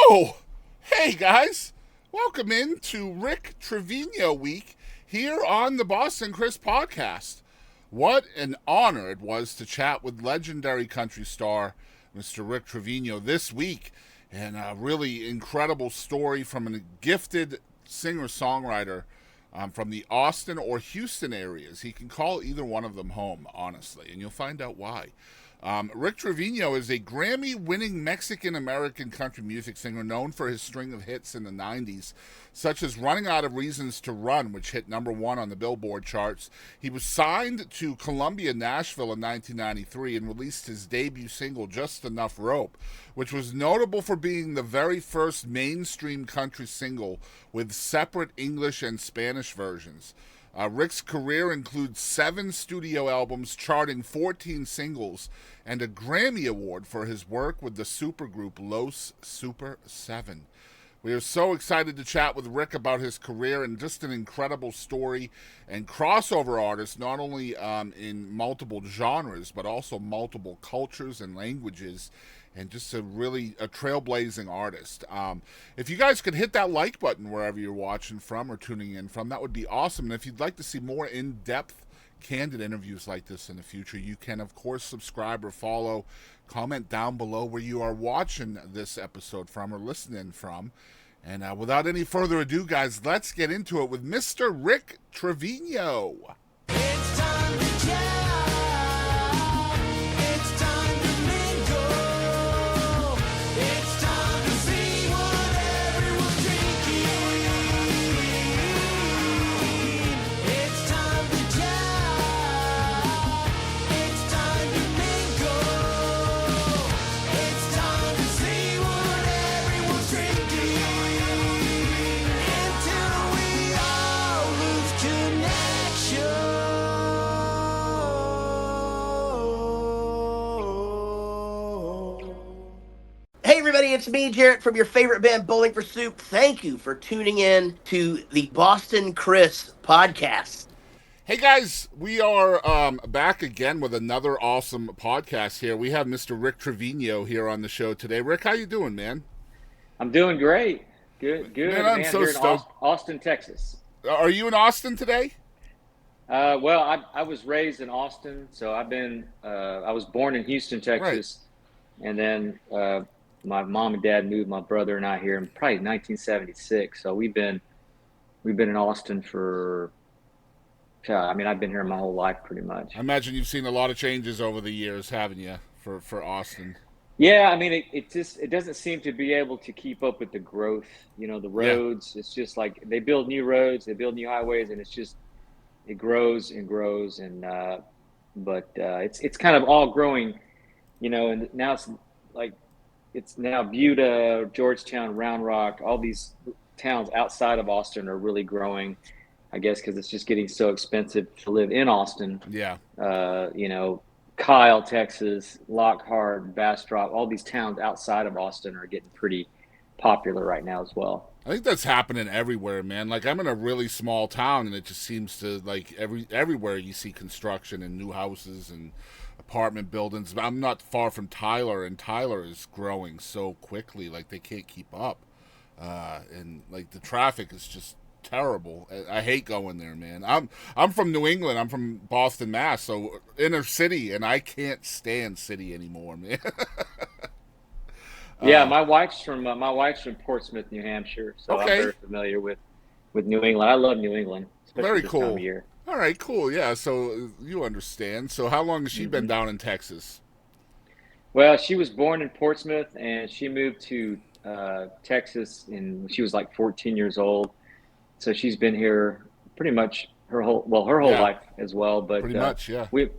Oh, hey guys. Welcome in to Rick Trevino week here on the Boston Chris podcast. What an honor it was to chat with legendary country star Mr. Rick Trevino this week, and a really incredible story from a gifted singer-songwriter from the Austin or Houston areas. He can call either one of them home, honestly, and you'll find out why. Rick Trevino is a Grammy-winning Mexican-American country music singer known for his string of hits in the 90s, such as Running Out of Reasons to Run, which hit #1 on the Billboard charts. He was signed to Columbia Nashville in 1993 and released his debut single, Just Enough Rope, which was notable for being the very first mainstream country single with separate English and Spanish versions. Rick's career includes 7 studio albums, charting 14 singles, and a Grammy Award for his work with the supergroup Los Super 7. We are so excited to chat with Rick about his career and just an incredible story and crossover artist, not only in multiple genres, but also multiple cultures and languages, and just a trailblazing artist. If you guys could hit that like button wherever you're watching from or tuning in from, that would be awesome. And if you'd like to see more in-depth, candid interviews like this in the future, you can, of course, subscribe or follow. Comment down below where you are watching this episode from or listening from. And without any further ado, guys, let's get into it with Mr. Rick Trevino. It's time to jam. Hey everybody, it's me, Jarrett, from your favorite band, Bowling for Soup. Thank you for tuning in to the Boston Chris podcast. Hey guys, we are back again with another awesome podcast here. We have Mr. Rick Trevino here on the show today. Rick, how you doing, man? I'm doing great. Good, man. I'm so here stoked. In Austin, Texas. Are you in Austin today? Well, I was raised in Austin, so I was born in Houston, Texas, right. And then my mom and dad moved my brother and I here in probably 1976. So we've been in Austin for, I've been here my whole life pretty much. I imagine you've seen a lot of changes over the years, haven't you, for Austin? Yeah, it doesn't seem to be able to keep up with the growth. You know, the roads, It's just like they build new roads, they build new highways, and it grows and grows. And but it's kind of all growing, you know, and now it's now Buda, Georgetown, Round Rock, all these towns outside of Austin are really growing, I guess, because it's just getting so expensive to live in Austin. Yeah. You know, Kyle, Texas, Lockhart, Bastrop, all these towns outside of Austin are getting pretty popular right now as well. I think that's happening everywhere, man. Like, I'm in a really small town, and it just seems to, like, everywhere you see construction and new houses and apartment buildings. I'm not far from Tyler, and Tyler is growing so quickly, like they can't keep up. And like the traffic is just terrible. I hate going there, man. I'm from New England. I'm from Boston, Mass, so inner city, and I can't stand city anymore, man. Yeah, my wife's from Portsmouth, New Hampshire, so okay. I'm very familiar with New England. I love New England, especially very this cool. time of year. All right, cool. Yeah, so you understand. So how long has she been down in Texas? Well, she was born in Portsmouth, and she moved to Texas when she was like 14 years old. So she's been here pretty much her whole life as well. But pretty much, yeah. We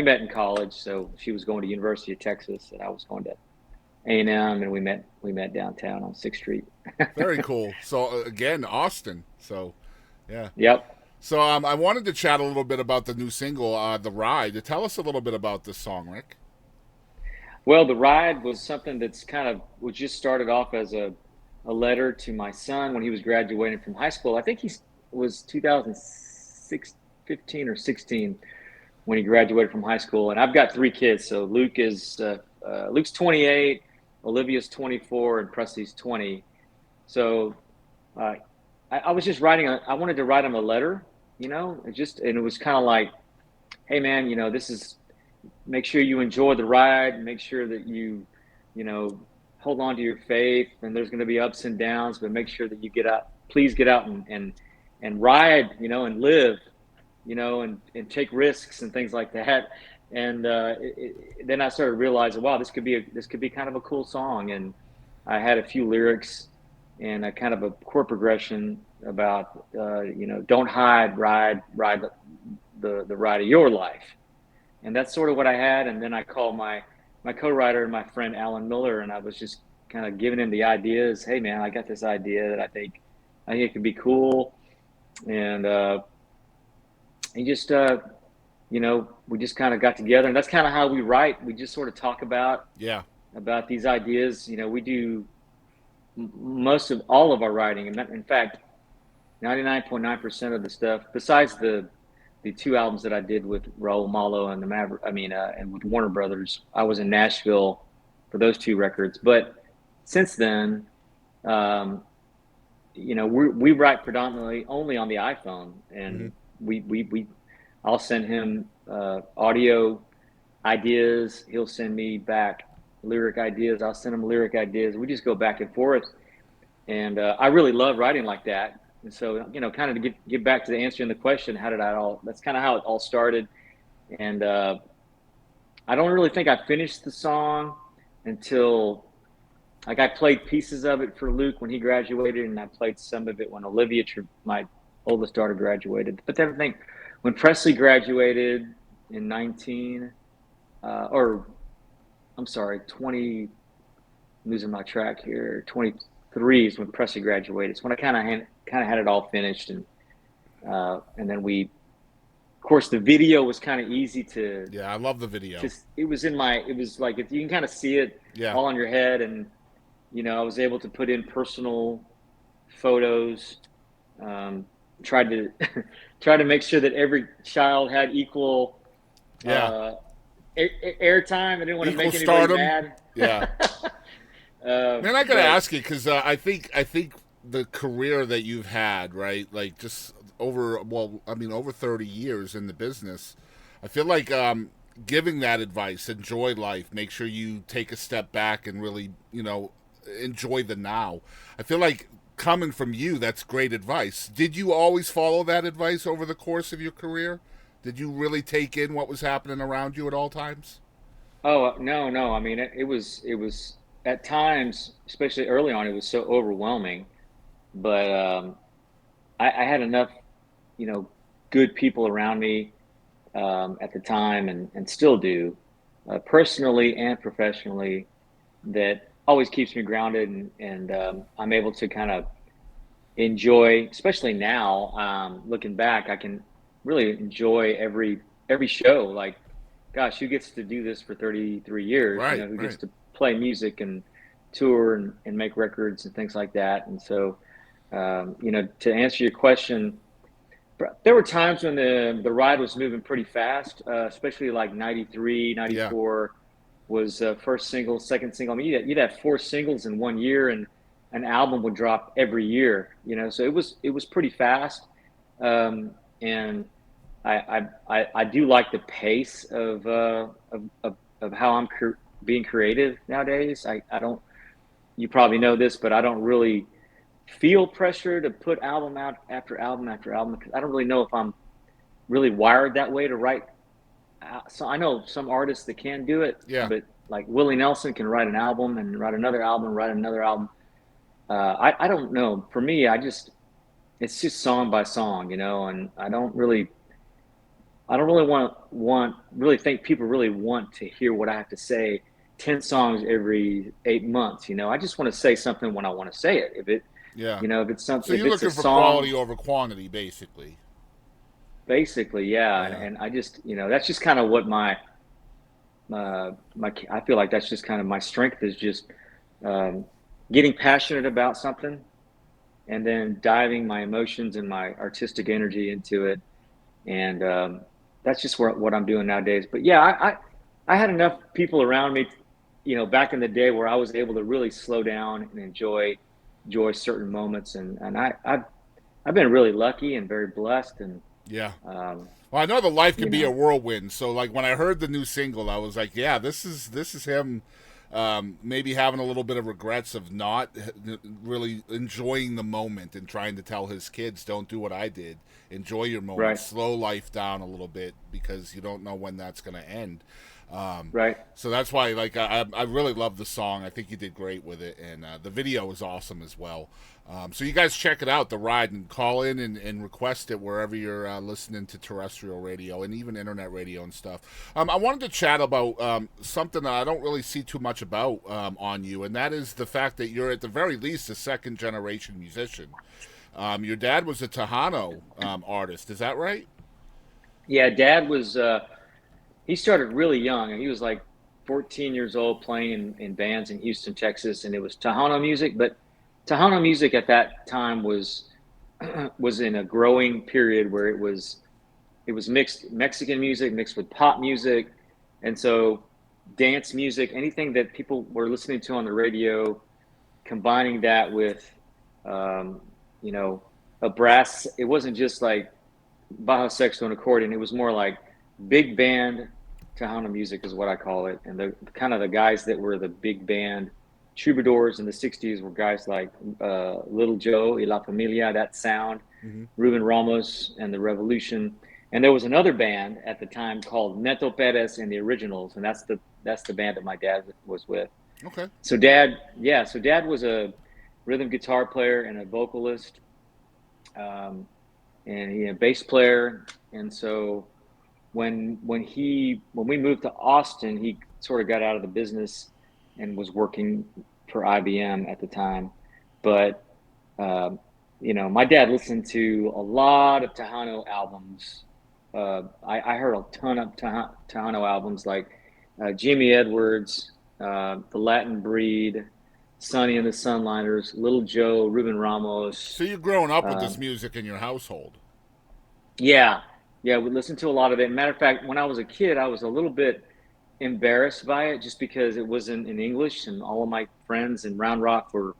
met in college. So she was going to University of Texas, and I was going to A&M, and we met downtown on 6th Street. Very cool. So again, Austin. So yeah. Yep. So I wanted to chat a little bit about the new single, The Ride. Tell us a little bit about this song, Rick. Well, The Ride was something that's was just started off as a letter to my son when he was graduating from high school. I think he was 2015 or 16 when he graduated from high school. And I've got 3 kids. So Luke's 28, Olivia's 24 and Presley's 20. So I was just writing. I wanted to write them a letter, and it was kind of like, hey man, this is, make sure you enjoy the ride, make sure that you know, hold on to your faith, and there's going to be ups and downs, but make sure that you please get out and ride, and live, and take risks and things like that. And then I started realizing, wow, this could be kind of a cool song. And I had a few lyrics and a kind of a chord progression about, don't hide, ride the ride of your life. And that's sort of what I had. And then I called my co-writer, my friend Alan Miller, and I was just kind of giving him the ideas. Hey man, I got this idea that I think it could be cool. And he just we just kind of got together, and that's kind of how we write. We just sort of talk about these ideas. We do most of all of our writing, and in fact 99.9% of the stuff, besides the two albums that I did with Raul, Malo, and and with Warner Brothers. I was in Nashville for those two records. But since then, we write predominantly only on the iPhone, and I'll send him audio ideas. He'll send me back lyric ideas. I'll send him lyric ideas. We just go back and forth, and I really love writing like that. And so, kind of to get back to the answering the question, that's kind of how it all started. And I don't really think I finished the song until, like, I played pieces of it for Luke when he graduated, and I played some of it when Olivia, my oldest daughter, graduated. But everything, when Presley graduated in 20, I'm losing my track here, 23 is when Presley graduated. It's when I kind of had it all finished, and then of course, the video was kind of easy to. Yeah, I love the video. It was like, if you can kind of see it all in your head, and I was able to put in personal photos. Tried to make sure that every child had equal airtime. I didn't want to make anybody mad. Yeah. Man, I gotta ask you, because I think the career that you've had, right, like just over 30 years in the business, I feel like giving that advice, enjoy life, make sure you take a step back and really, enjoy the now. I feel like coming from you, that's great advice. Did you always follow that advice over the course of your career? Did you really take in what was happening around you at all times? Oh, no. I mean, it was at times, especially early on, it was so overwhelming. But I had enough, good people around me at the time, and still do, personally and professionally, that always keeps me grounded, and I'm able to kind of enjoy, especially now, looking back, I can really enjoy every show. Like, gosh, who gets to do this for 33 years? Right, who gets to play music and tour and make records and things like that. And so, to answer your question, there were times when the ride was moving pretty fast, especially like 93, 94 was first single, second single. I mean, you'd have 4 singles in 1 year, and an album would drop every year, so it was pretty fast. And I do like the pace of how I'm being creative nowadays. I don't, you probably know this, but I don't really feel pressure to put album out after album after album, because I don't really know if I'm really wired that way to write. So I know some artists that can do it, but like Willie Nelson can write an album and write another album, write another album. I don't know. For me, it's just song by song, and I don't really really think people really want to hear what I have to say 10 songs every 8 months. I just want to say something when I want to say it. If it's something. So you're looking for quality over quantity, basically. Basically, yeah. And I just, that's just kind of what I feel like that's just kind of my strength, is just getting passionate about something, and then diving my emotions and my artistic energy into it. And that's just what I'm doing nowadays. But yeah, I had enough people around me back in the day where I was able to really slow down and enjoy certain moments, and I've been really lucky and very blessed, and Yeah. um, Well, I know the life can you be a know, whirlwind. So, like when I heard the new single, I was like, "Yeah, this is him." Maybe having a little bit of regrets of not really enjoying the moment and trying to tell his kids, "Don't do what I did. Enjoy your moment. right, Slow life down a little bit because you don't know when that's going to end." Um, right. so that's why, like, I really love the song. I think you did great with it, and the video is awesome as well. So you guys check it out, The Ride, and call in and request it wherever you're listening to terrestrial radio and even internet radio and stuff. I wanted to chat about something that I don't really see too much about on you, and that is the fact that you're at the very least a second generation musician. Your dad was a Tejano artist, is that right? Yeah, Dad was. He started really young, and he was like 14 years old playing in bands in Houston, Texas, and it was Tejano music. But Tejano music at that time was in a growing period where it was mixed Mexican music mixed with pop music, and so dance music, anything that people were listening to on the radio, combining that with, um, you know, a brass. It wasn't just like bajo sexto and accordion. It was more like big band Tejano music is what I call it. And the kind of the guys that were the big band troubadours in the '60s were guys like Little Joe y La Familia, that sound, Mm-hmm. Ruben Ramos and the Revolution. And there was another band at the time called Neto Perez and the Originals, and that's the band that my dad was with. Okay. So dad was a rhythm guitar player and a vocalist, um, and he a bass player. And so when we moved to Austin, he sort of got out of the business and was working for IBM at the time. But my dad listened to a lot of Tejano albums. I heard a ton of Tejano albums like Jimmy Edwards, The Latin Breed, Sonny and the Sunliners, Little Joe, Ruben Ramos. So you're growing up with this Um, music in your household. yeah, yeah, we listened to a lot of it. Matter of fact, when I was a kid, I was a little bit embarrassed by it just because it wasn't in English, and all of my friends in Round Rock were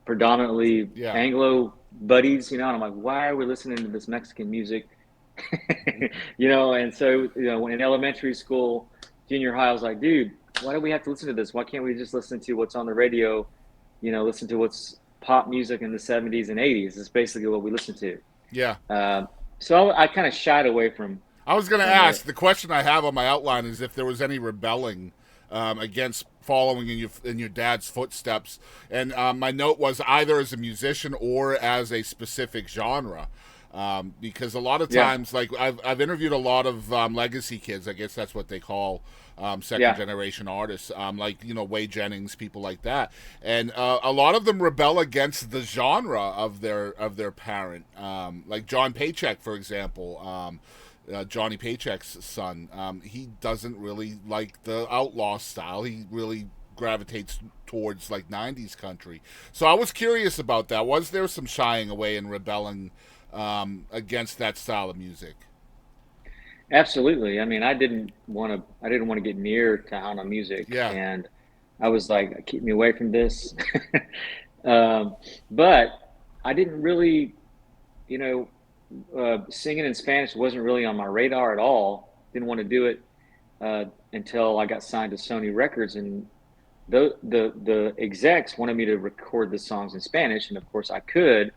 predominantly Yeah. Anglo buddies, and I'm like, why are we listening to this Mexican music? And so, when in elementary school, junior high, I was like, dude, why do we have to listen to this? Why can't we just listen to what's on the radio? Listen to what's pop music in the '70s and '80s. It's basically what we listen to. Yeah. Um, so I kind of shied away from I was going to from ask. it. The question I have on my outline is if there was any rebelling against following in your dad's footsteps. And my note was either as a musician or as a specific genre. Because a lot of Yeah, times, like I've interviewed a lot of legacy kids. I guess that's what they call second yeah, generation artists, like Wade Jennings, people like that, and a lot of them rebel against the genre of their parent, like John Paycheck, for example. Johnny Paycheck's son, he doesn't really like the outlaw style. He really gravitates towards like '90s country. So I was curious about that. Was there some shying away and rebelling against that style of music? absolutely. I mean, I didn't want to get near Tejano music, Yeah, and I was like, keep me away from this. um, but I didn't really, you know, singing in Spanish wasn't really on my radar at all. Didn't want to do it until I got signed to Sony Records, and the execs wanted me to record the songs in Spanish, and of course I could.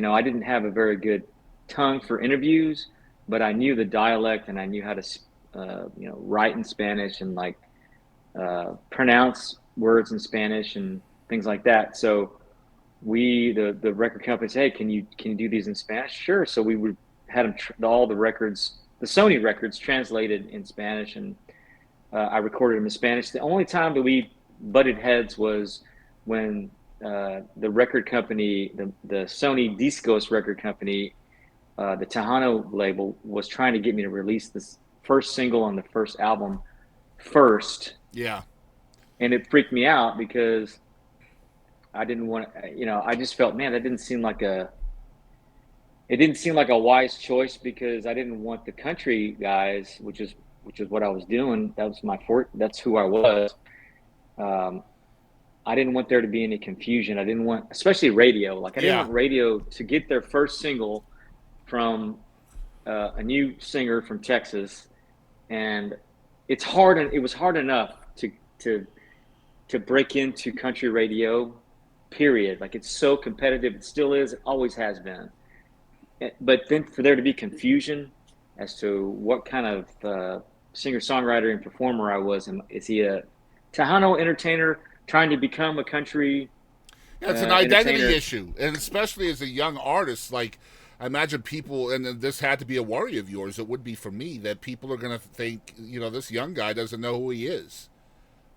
I didn't have a very good tongue for interviews, but I knew the dialect and I knew how to write in Spanish and like pronounce words in Spanish and things like that. So the record company said, hey, can you do these in Spanish? Sure. So we would had them all the records, the Sony records, translated in Spanish, and I recorded them in Spanish. The only time that we butted heads was when the record company, the Sony Discos record company, the Tejano label, was trying to get me to release this first single on the first album first, yeah, and it freaked me out because I didn't want to, I just felt, man, it didn't seem like a wise choice because I didn't want the country guys, which is what I was doing. That was my fort. That's who I was. I didn't want there to be any confusion. I didn't want, especially radio, like I didn't Yeah. want radio to get their first single from a new singer from Texas, and it's hard. And it was hard enough to to break into country radio. Period. Like it's so competitive. It still is. It always has been. But then for there to be confusion as to what kind of singer songwriter and performer I was, and is he a Tejano entertainer trying to become a country Yeah, it's an identity entertainer? issue, and especially as a young artist, like I imagine people, and this had to be a worry of yours. It would be for me that people are going to think, this young guy doesn't know who he is,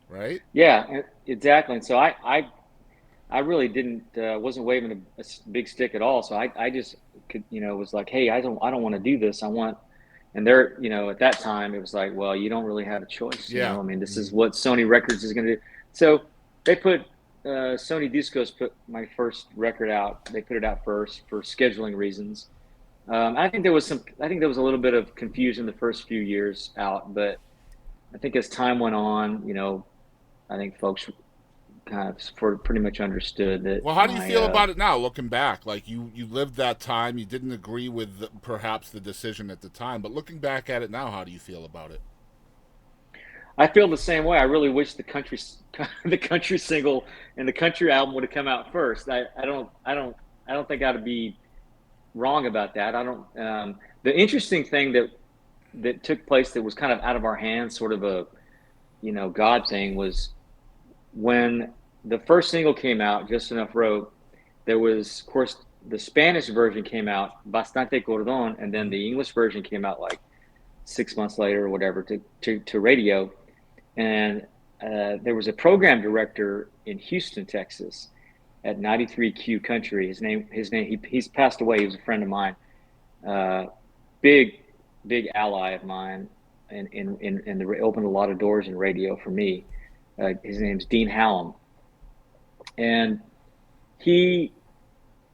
right? Yeah, exactly. And so I really didn't wasn't waving a big stick at all. So I just could was like, hey, I don't want to do this. I want, and they're at that time it was like, well, you don't really have a choice. Yeah. I mean, this is what Sony Records is going to do. So they put Sony Discos put my first record out. They put it out first for scheduling reasons. I think there was a little bit of confusion the first few years out, but I think as time went on, I think folks kind of pretty much understood that Well, how do you feel about it now, looking back? Like you lived that time, you didn't agree with perhaps the decision at the time, but looking back at it now, how do you feel about it? I feel the same way. I really wish the country single and the country album would have come out first. I don't think I'd be wrong about that. I don't. The interesting thing that took place that was kind of out of our hands, sort of a God thing, was when the first single came out, Just Enough Rope. There was, of course, the Spanish version came out, Bastante Cordon, and then the English version came out like 6 months later or whatever to radio. And there was a program director in Houston, Texas, at 93Q Country. He's passed away. He was a friend of mine, big ally of mine, and opened a lot of doors in radio for me. His name's Dean Hallam, and he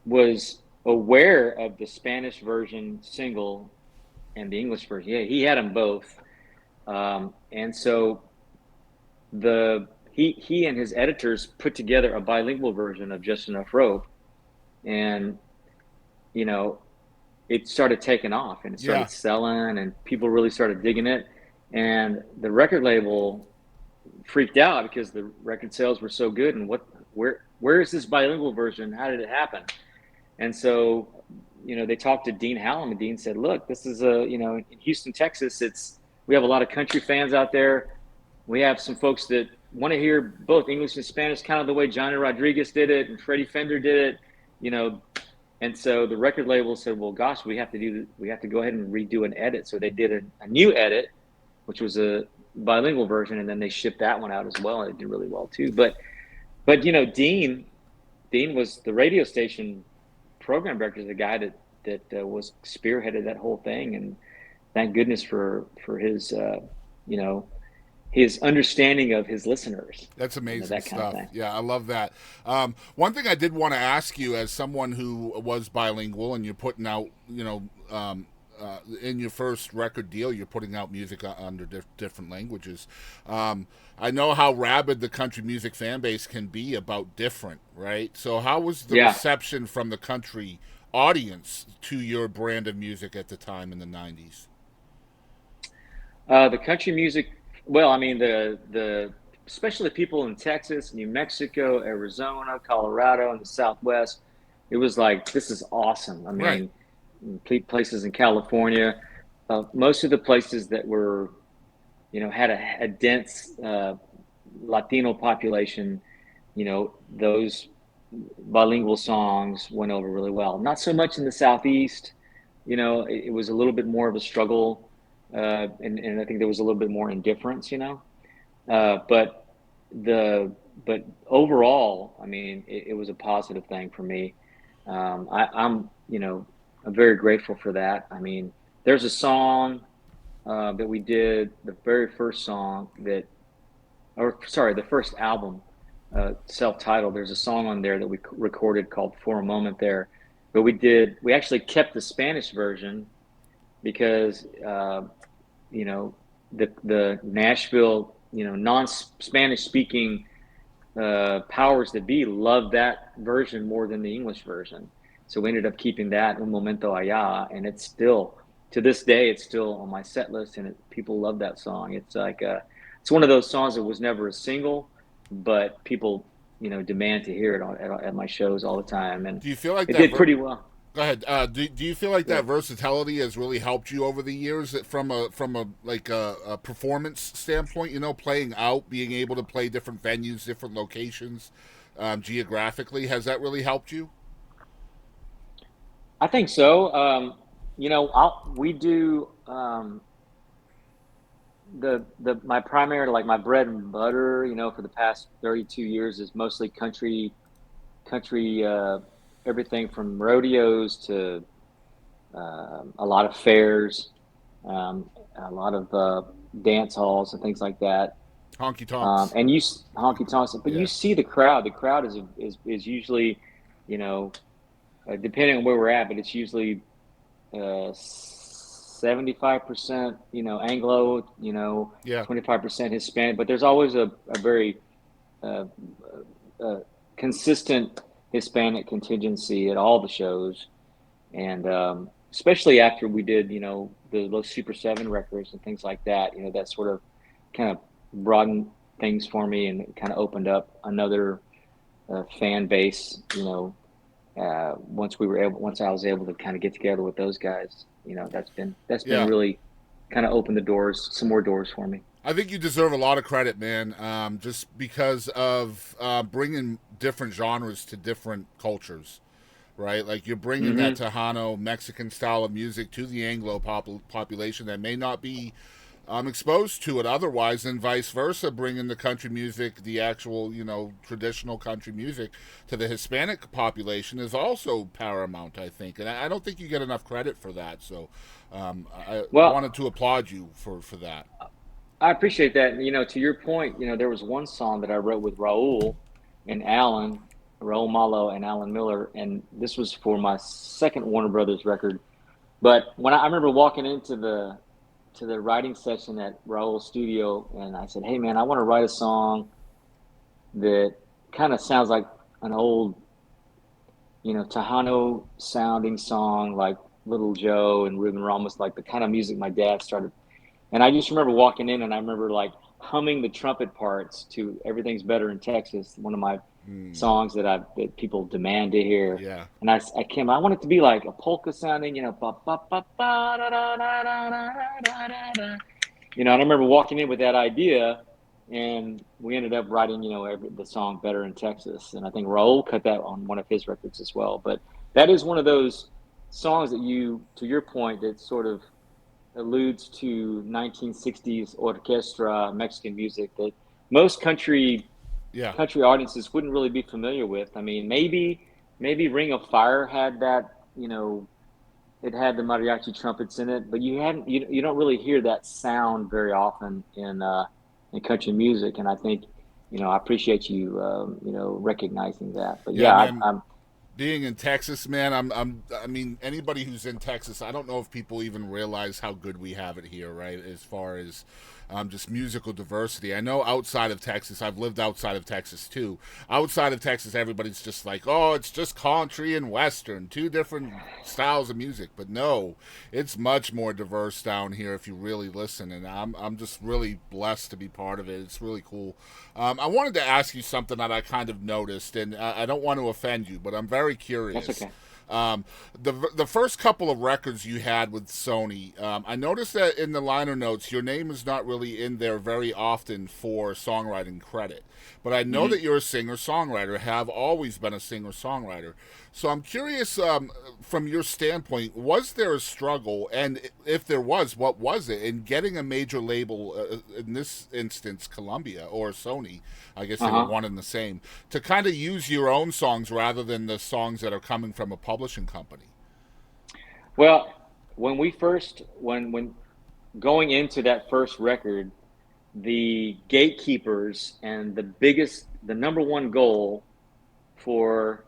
was aware of the Spanish version single and the English version. Yeah, he had them both, and so he and his editors put together a bilingual version of Just Enough Rope, and it started taking off and it started selling, and people really started digging it, and the record label freaked out because the record sales were so good, and where is this bilingual version? How did it happen? And so they talked to Dean Hallam, and Dean said, look, this is in Houston, Texas, we have a lot of country fans out there. We have some folks that want to hear both English and Spanish, kind of the way Johnny Rodriguez did it and Freddie Fender did it, and so the record label said, well, gosh, we have to go ahead and redo an edit. So they did a new edit, which was a bilingual version, and then they shipped that one out as well, and it did really well too. But Dean was the radio station program director, the guy that was spearheaded that whole thing, and thank goodness for his his understanding of his listeners. That's amazing that kind stuff. of thing. Yeah, I love that. One thing I did want to ask you, as someone who was bilingual, and you're putting out, in your first record deal, you're putting out music under different languages. I know how rabid the country music fan base can be about different, right? So how was the reception from the country audience to your brand of music at the time in the 90s? The country music, well, I mean, the especially people in Texas, New Mexico, Arizona, Colorado, and the Southwest, it was like, this is awesome. I mean, places in California, most of the places that were, had a dense Latino population, those bilingual songs went over really well. Not so much in the Southeast, it was a little bit more of a struggle, and I think there was a little bit more indifference, but overall, I mean, it was a positive thing for me. I'm very grateful for that. I mean, there's a song that we did, the very first song the first album, self-titled. There's a song on there that we recorded called For a Moment There, but we actually kept the Spanish version because, the Nashville, non-Spanish speaking powers that be loved that version more than the English version. So we ended up keeping that Un Momento Allá, and it's still, to this day, it's still on my set list, and people love that song. It's like it's one of those songs that was never a single, but people, demand to hear it at my shows all the time, and Do you feel like it that? did pretty well. Go ahead. Do you feel like Yeah. that versatility has really helped you over the years from a like a performance standpoint? Playing out, being able to play different venues, different locations, geographically, has that really helped you? I think so. We do the my primary, like my bread and butter, for the past 32 years is mostly country, everything from rodeos to a lot of fairs, a lot of dance halls and things like that. Honky tonks. And honky tonks, but you Yeah. see the crowd. The crowd is usually, you know, depending on where we're at, but it's usually 75%, Anglo, Yeah. 25% Hispanic. But there's always a very uh, uh, consistent Hispanic contingency at all the shows, and especially after we did, those Super Seven records and things like that. That sort of kind of broadened things for me and kind of opened up another fan base. Once I was able to kind of get together with those guys, that's been Yeah. really kind of opened the doors, some more doors for me. I think you deserve a lot of credit, man. Just because of bringing different genres to different cultures, right? Like you're bringing that Hmm. Tejano Mexican style of music to the Anglo population that may not be exposed to it otherwise, and vice versa, bringing the country music, the actual, traditional country music, to the Hispanic population is also paramount, I think. And I don't think you get enough credit for that. So I wanted Well, to applaud you for that. I appreciate that. To your point, there was one song that I wrote with and Alan, Raul Malo and Alan Miller, and this was for my second Warner Brothers record. But when I remember walking into the writing session at Raul's studio, and I said, "Hey, man, I want to write a song that kind of sounds like an old, Tejano sounding song, like Little Joe and Ruben Ramos, like the kind of music my dad started." And I just remember walking in, and I remember like humming the trumpet parts to "Everything's Better in Texas," one of my Mm, songs that people demand to hear. yeah. And I came, I want it to be like a polka sounding, ba ba ba ba da da da da da da da da. And I remember walking in with that idea, and we ended up writing, the song "Better in Texas," and I think Raul cut that on one of his records as well. But that is one of those songs that to your point, that sort of alludes to 1960s orchestra Mexican music that most Yeah. country audiences wouldn't really be familiar with. I mean, maybe Ring of Fire had that, it had the mariachi trumpets in it, but you don't really hear that sound very often in country music. And I think, I appreciate you recognizing that. But Yeah, yeah, man. I'm Being in Texas, man, I mean, anybody who's in Texas, I don't know if people even realize how good we have it here, right? As far as just musical diversity. I know outside of Texas, I've lived outside of Texas too. Outside of Texas, everybody's just like, oh, it's just country and western, two different styles of music. But no, it's much more diverse down here if you really listen. And I'm just really blessed to be part of it. It's really cool. I wanted to ask you something that I kind of noticed, and I don't want to offend you, but I'm very That's curious. okay. The first couple of records you had with Sony, I noticed that in the liner notes, your name is not really in there very often for songwriting credit. But I know Hmm. that you're a singer songwriter, have always been a singer songwriter. So I'm curious, from your standpoint, was there a struggle, and if there was, what was it, in getting a major label, in this instance, Columbia or Sony? I guess they were Uh-huh. one and the same, to kind of use your own songs rather than the songs that are coming from a publishing company. Well, when going into that first record, the gatekeepers and the number one goal for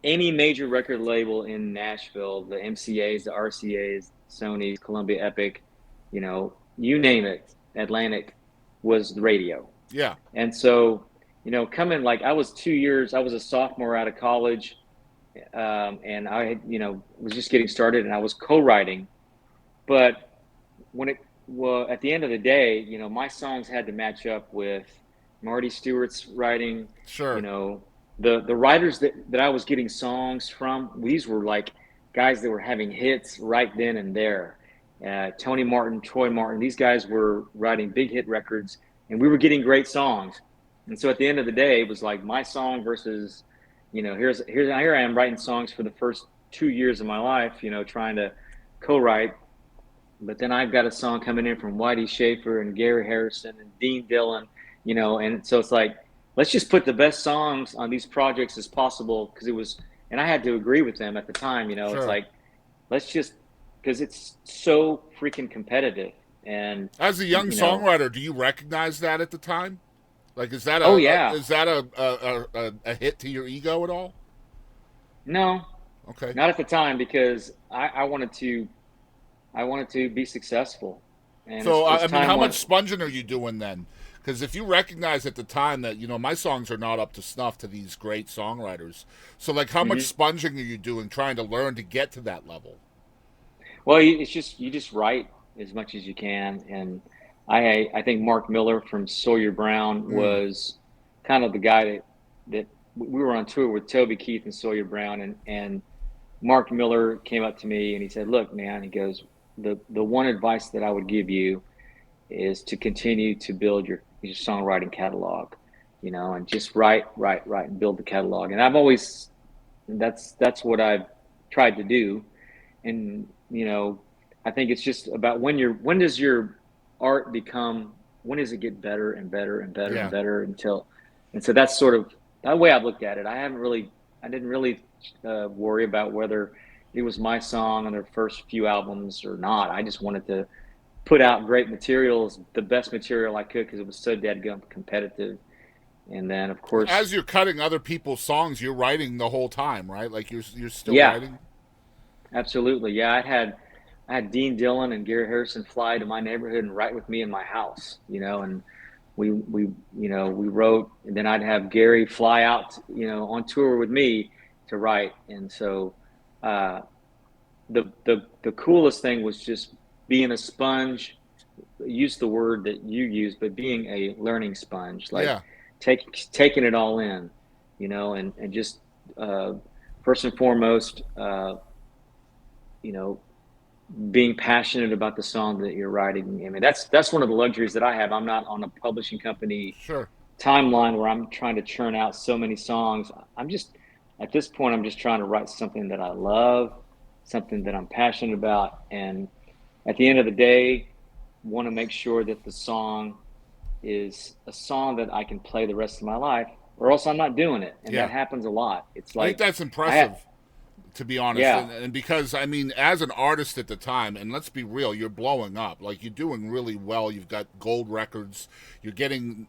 any major record label in Nashville, the MCAs, the RCAs, Sony's, Columbia Epic, you name it, Atlantic, was the radio. Yeah. And so, coming like I was 2 years, I was a sophomore out of college, and I had, was just getting started, and I was co-writing. But when it well, at the end of the day, my songs had to match up with Marty Stewart's writing. You Sure. know, the writers that I was getting songs from, these were like guys that were having hits right then and there. Tony Martin, Troy Martin, these guys were writing big hit records, and we were getting great songs. And so at the end of the day, it was like my song versus, here I am writing songs for the first 2 years of my life, trying to co-write. But then I've got a song coming in from Whitey Schaefer and Gary Harrison and Dean Dillon, and so it's like, let's just put the best songs on these projects as possible, because and I had to agree with them at the time, it's Sure. like, let's just, because it's so freaking competitive. And, As a young you know, songwriter, do you recognize that at the time? Like, is that oh, yeah, a hit to your ego at all? no, Okay. not at the time, because I wanted to be successful. And So, as I mean, time how went, much sponging are you doing then? Because if you recognize at the time that, my songs are not up to snuff to these great songwriters, so like, how much mhm. sponging are you doing trying to learn to get to that level? Well, it's just you just write as much as you can, and I think Mark Miller from Sawyer Brown Mm. was kind of the guy that we were on tour with Toby Keith and Sawyer Brown, and Mark Miller came up to me and he said, "Look, man," he goes, "the one advice that I would give you is to continue to build your songwriting catalog, and just write, and build the catalog." And I've always that's what I've tried to do. And I think it's just about when does your art become, when does it get better and better and better and Yeah. better until, and so that's sort of that way I've looked at it. I didn't really worry about whether it was my song on their first few albums or not. I just wanted to put out great materials, the best material I could, because it was so dead competitive. And then of course, As you're cutting other people's songs, you're writing the whole time, right? Like, you're still yeah, writing. absolutely. Yeah, I had Dean Dillon and Gary Harrison fly to my neighborhood and write with me in my house, and we wrote, and then I'd have Gary fly out, on tour with me to write. And so uh, the coolest thing was just being a sponge. Use the word that you use, but being a learning sponge, like Yeah. taking it all in, and just uh, first and foremost, you know, being passionate about the song that you're writing. I mean, that's one of the luxuries that I have. I'm not on a publishing company Sure. timeline where I'm trying to churn out so many songs. I'm just at this point, I'm just trying to write something that I love, something that I'm passionate about, and at the end of the day, want to make sure that the song is a song that I can play the rest of my life, or else I'm not doing it. And that Yeah. happens a lot. It's I think like that's I have, impressive, to be honest. yeah, And because, I mean, as an artist at the time, and let's be real, you're blowing up. Like, you're doing really well. You've got gold records. You're getting,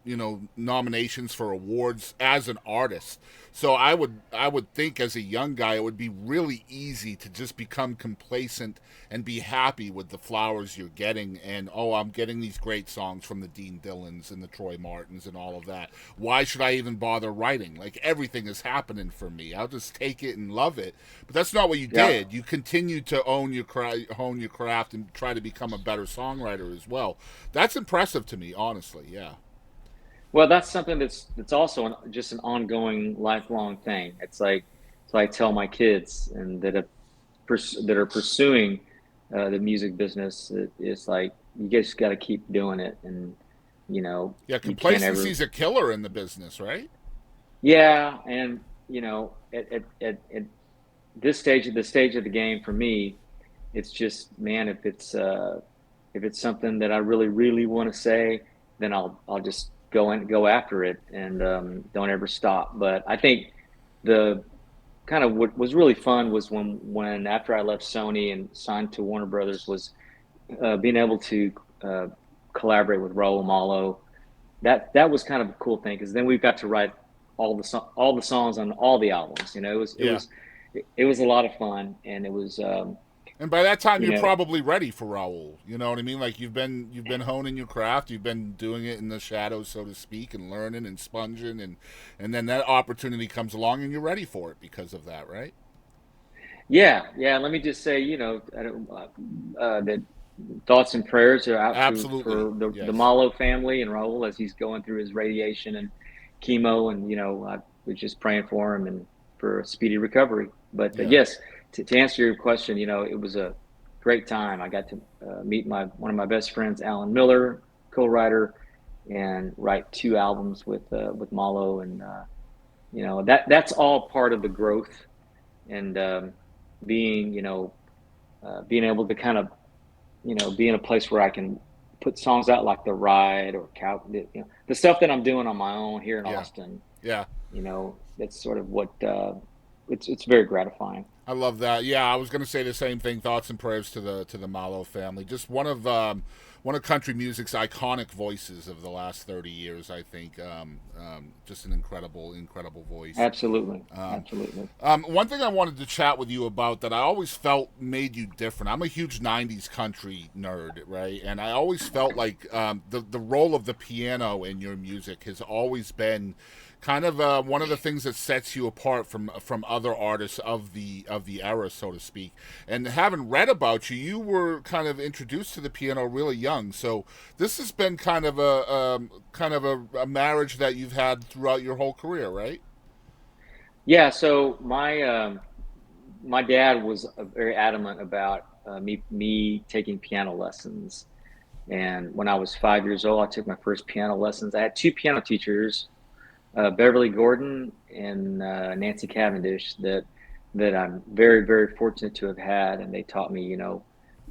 nominations for awards as an artist. So I would think, as a young guy, it would be really easy to just become complacent and be happy with the flowers you're getting. And, oh, I'm getting these great songs from the Dean Dillons and the Troy Martins and all of that. Why should I even bother writing? Like, everything is happening for me. I'll just take it and love it. But that's not what you yeah. did. You continued to hone your craft, and try to become a better songwriter as well. That's impressive to me, honestly. Yeah. Well, that's something that's also just an ongoing, lifelong thing. It's like, so I tell my kids and that are pursuing the music business. It's like you just got to keep doing it, and Yeah, you can't ever. complacency's a killer in the business, right? Yeah, and at this stage of the game for me, it's just, man, if it's something that I really really want to say, then I'll just go after it, and don't ever stop. But I think the kind of what was really fun was when after I left Sony and signed to Warner Brothers, was being able to uh, collaborate with Raul Malo. That was kind of a cool thing, because then we got to write all the songs on all the albums. It Yeah. was a lot of fun, and it was And by that time, you you're know, probably ready for Raul. You know what I mean? Like you've been honing your craft. You've been doing it in the shadows, so to speak, and learning and sponging, and then that opportunity comes along, and you're ready for it because of that, right? yeah, yeah. Let me just say, that thoughts and prayers are out Absolutely. for the Yes. Malo family and Raul as he's going through his radiation and chemo, and I was just praying for him and for a speedy recovery. But Yeah. yes, to answer your question, it was a great time. I got to meet one of my best friends, Alan Miller, co-writer, and write 2 albums with Malo, and that's all part of the growth and being being able to kind of be in a place where I can put songs out like The Ride or the stuff that I'm doing on my own here in Yeah. Austin. Yeah. That's sort of what it's very gratifying. I love that. Yeah, I was going to say the same thing. Thoughts and prayers to the Malo family. Just one of country music's iconic voices of the last 30 years. I think just an incredible voice. Absolutely, absolutely. One thing I wanted to chat with you about that I always felt made you different. I'm a huge '90s country nerd, right? And I always felt like the role of the piano in your music has always been kind of one of the things that sets you apart from other artists of the era, so to speak. And having read about you, you were kind of introduced to the piano really young. So this has been kind of a marriage that you've had throughout your whole career, right? Yeah. So my dad was very adamant about me taking piano lessons. And when I was 5 years old, I took my first piano lessons. I had two piano teachers, Beverly Gordon and Nancy Cavendish, that I'm very, very fortunate to have had. And they taught me,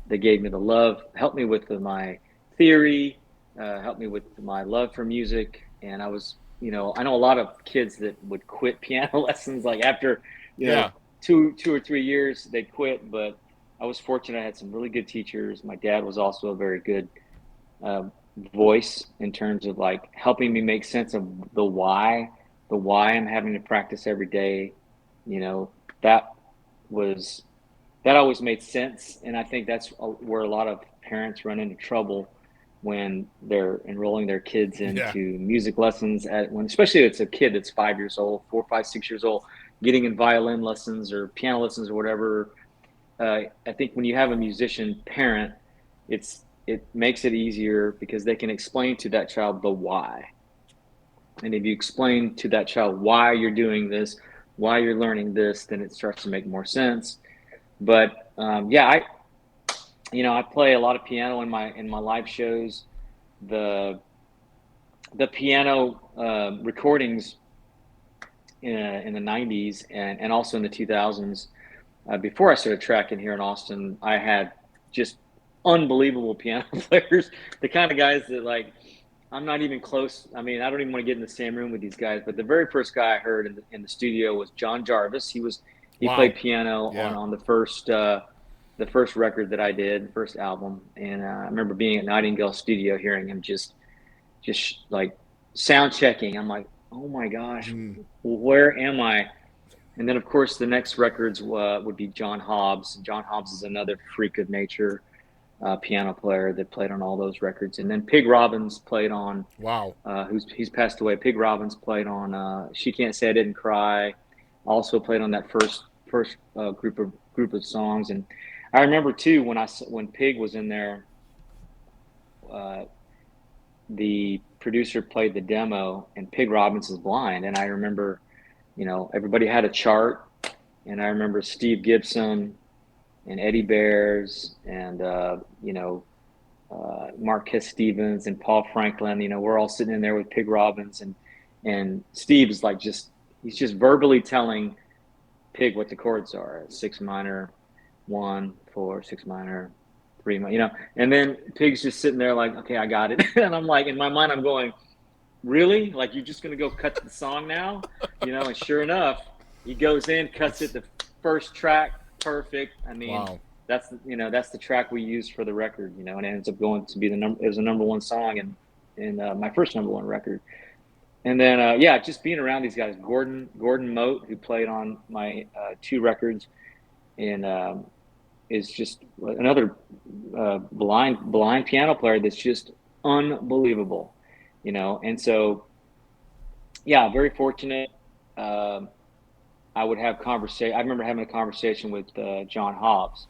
they gave me the love, helped me with my theory, helped me with my love for music. And I know a lot of kids that would quit piano lessons like after, you know, Yeah. 2 or 3 years, they quit. But I was fortunate. I had some really good teachers. My dad was also a very good uh, voice in terms of like helping me make sense of the why I'm having to practice every day. You know, that was that always made sense, and I think that's where a lot of parents run into trouble when they're enrolling their kids Yeah. into music lessons especially if it's a kid that's 5 years old, 4, 5, 6 years old, getting in violin lessons or piano lessons or whatever. I think when you have a musician parent, it makes it easier because they can explain to that child the why. And if you explain to that child why you're doing this, why you're learning this, then it starts to make more sense. But yeah, I play a lot of piano in my live shows. The piano recordings in the '90s and also in the 2000s. Before I started tracking here in Austin, I had just unbelievable piano players, the kind of guys that like I'm not even close. I mean, I don't even want to get in the same room with these guys. But the very first guy I heard in the studio was John Jarvis. He played Wow. piano Yeah. on the first record that I did, first album, and I remember being at Nightingale Studio, hearing him just like sound checking. I'm like, oh my gosh, Mm. where am I? And then, of course, the next records would be John Hobbs. John Hobbs is another freak of nature piano player that played on all those records. And then Pig Robbins played on, Wow. he's passed away. Pig Robbins played on "She Can't Say I Didn't Cry." Also played on that first group of songs. And I remember too when Pig was in there, uh, the producer played the demo, and Pig Robbins is blind. And I remember, everybody had a chart, and I remember Steve Gibson and Eddie Bears and Marquez Stevens and Paul Franklin. We're all sitting in there with Pig Robbins, and Steve is like he's just verbally telling Pig what the chords are: 6 minor, 1, 4, 6 minor, 3 minor. And then Pig's just sitting there like, okay, I got it. And I'm like, in my mind, I'm going, really? Like, you're just gonna go cut the song now? And sure enough, he goes in, cuts it, the first track, perfect. I mean, Wow. that's the track we used for the record, and it ends up going to be it was a number one song in my first number one record. And then yeah, just being around these guys, Gordon Mote, who played on my two records in is just another blind piano player that's just unbelievable, you know. And so, yeah, very fortunate. Um, I would have conversation. I remember having a conversation with John Hobbs,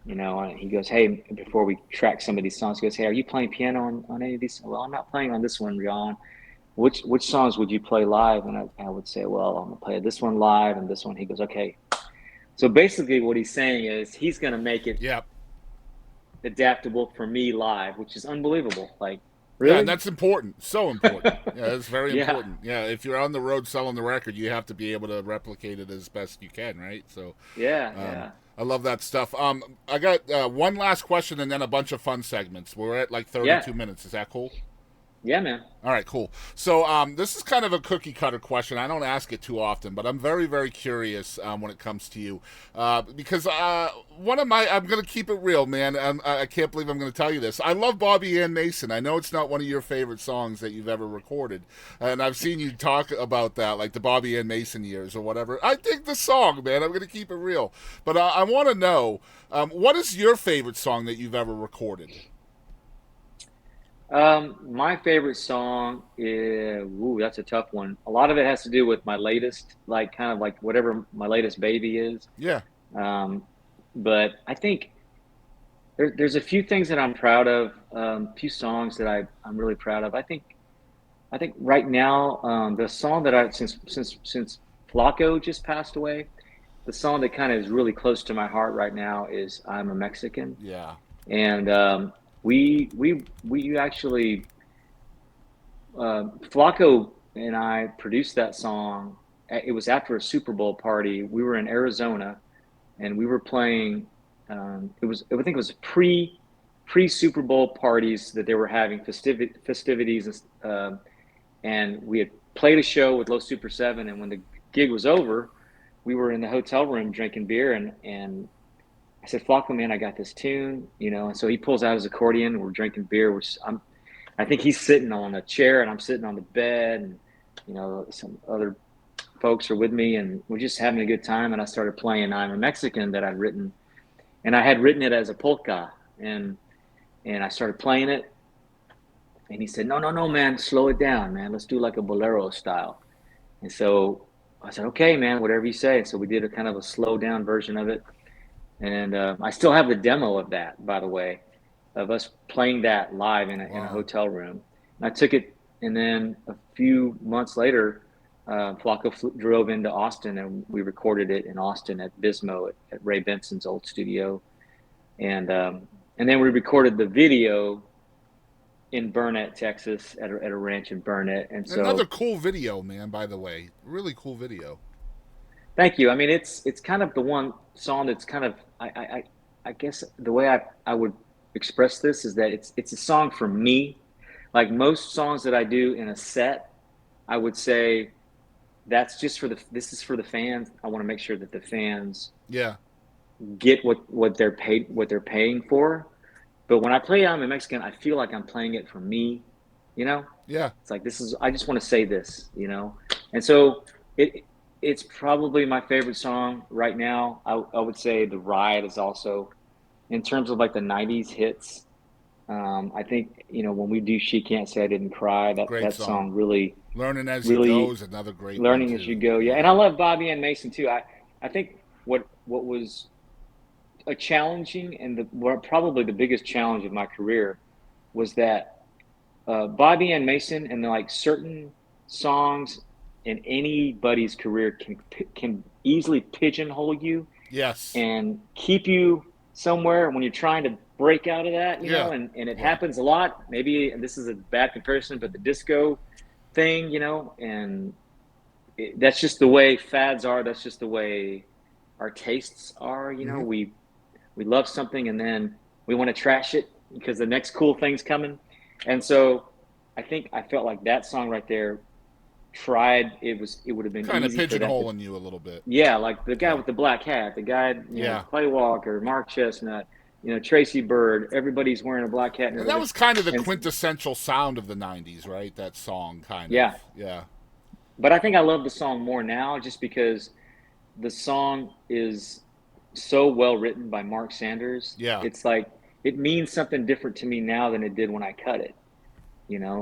you know, and he goes, "Hey, before we track some of these songs, he goes, hey, are you playing piano on any of these?" Well, I'm not playing on this one, John. Which songs would you play live? And I would say, well, I'm gonna play this one live and this one. He goes, okay. So basically, what he's saying is he's gonna make it Yep. adaptable for me live, which is unbelievable. Like, Yeah, and really? that's important. So important. Yeah, it's very Yeah, important. Yeah, if you're on the road selling the record, you have to be able to replicate it as best you can, right? So, yeah, um, yeah, I love that stuff. I got one last question and then a bunch of fun segments. We're at like yeah, 32 minutes. Is that cool? yeah, man. All right, cool. So this is kind of a cookie cutter question. I don't ask it too often, but I'm very, very curious when it comes to you because one of my I'm going to keep it real, man. I can't believe I'm going to tell you this. I love Bobbie Ann Mason. I know it's not one of your favorite songs that you've ever recorded, and I've seen you talk about that, like the Bobbie Ann Mason years or whatever. I dig the song, man. I'm going to keep it real, but I want to know what is your favorite song that you've ever recorded? My favorite song is, ooh, that's a tough one. A lot of it has to do with my latest, like kind of like whatever my latest baby is. Yeah, Um, but I think there's a few things that I'm proud of, a few songs that I'm really proud of. I think right now, the song that since Flacco just passed away, the song that kind of is really close to my heart right now is "I'm a Mexican," yeah. and we actually Flacco and I produced that song. It was after a Super Bowl party. We were in Arizona, and we were playing. It was I think it was pre Super Bowl parties that they were having festivities, and we had played a show with Los Super Seven. And when the gig was over, we were in the hotel room drinking beer, and I said, Flacco, man, I got this tune, you know. And so he pulls out his accordion. We're drinking beer. I think he's sitting on a chair, and I'm sitting on the bed, and you know, some other folks are with me, and we're just having a good time. And I started playing "I'm a Mexican" that I'd written, and I had written it as a polka, and I started playing it, and he said, "No, no, no, man, slow it down, man. Let's do like a bolero style." And so I said, "Okay, man, whatever you say." So we did a kind of a slow down version of it, and I still have the demo of that, by the way, of us playing that live in a Wow. hotel room. And I took it, and then a few months later, Flacco drove into Austin, and we recorded it in Austin at Bismo at Ray Benson's old studio, and then we recorded the video in Burnett, Texas, at a ranch in Burnett. And Another so, cool video, man, by the way. Really cool video. thank you. I mean, it's kind of the one song that's kind of I guess the way I would express this is that it's a song for me. Like most songs that I do in a set, I would say that's just for the this is for the fans. I want to make sure that the fans Yeah. get what they're paying for. But when I play I'm a Mexican, I feel like I'm playing it for me, you know? Yeah. It's like this is I just want to say this, you know? And so it's probably my favorite song right now. I would say The Ride is also in terms of like the 90s hits. I think, you know, when we do She Can't Say I Didn't Cry, Great that song. song really Learning as you go really is another great one learning as you too. go. Yeah. And I Yeah. love Bobbie Ann Mason too. I think what was a challenging and probably the biggest challenge of my career was that Bobbie Ann Mason and like certain songs in anybody's career can easily pigeonhole you Yes. and keep you somewhere when you're trying to break out of that, you know, Yeah. and it Yeah. happens a lot. Maybe, and this is a bad comparison, but the disco thing, you know, and that's just the way fads are. That's just the way our tastes are. You know, Hmm. we love something and then we want to trash it because the next cool thing's coming. And so I think I felt like that song right there it would have been Kind of easy for that to, pigeonholing you a little bit. yeah, like the guy Yeah. with the black hat, the guy, you know, Yeah. Clay Walker, Mark Chestnut, you know, Tracy Bird, everybody's wearing a black hat and And that everything. was kind of the And quintessential sound of the 90s, right? That song kind of. yeah, Yeah. but I think I love the song more now just because the song is so well written by Mark Sanders. Yeah. It's like it means something different to me now than it did when I cut it.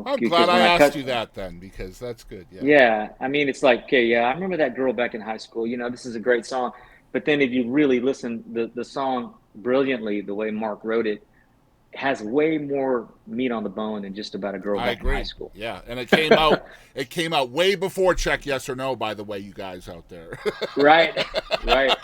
I'm glad Because I when I asked cut, you that then, because that's good. Yeah. yeah, I mean, it's like, okay, yeah, I remember that girl back in high school. This is a great song. But then if you really listen, the song brilliantly, the way Mark wrote it, has way more meat on the bone than just about a girl I back in high agree. school. Yeah, and it came out way before Check Yes or No, by the way, you guys out there. Right, right,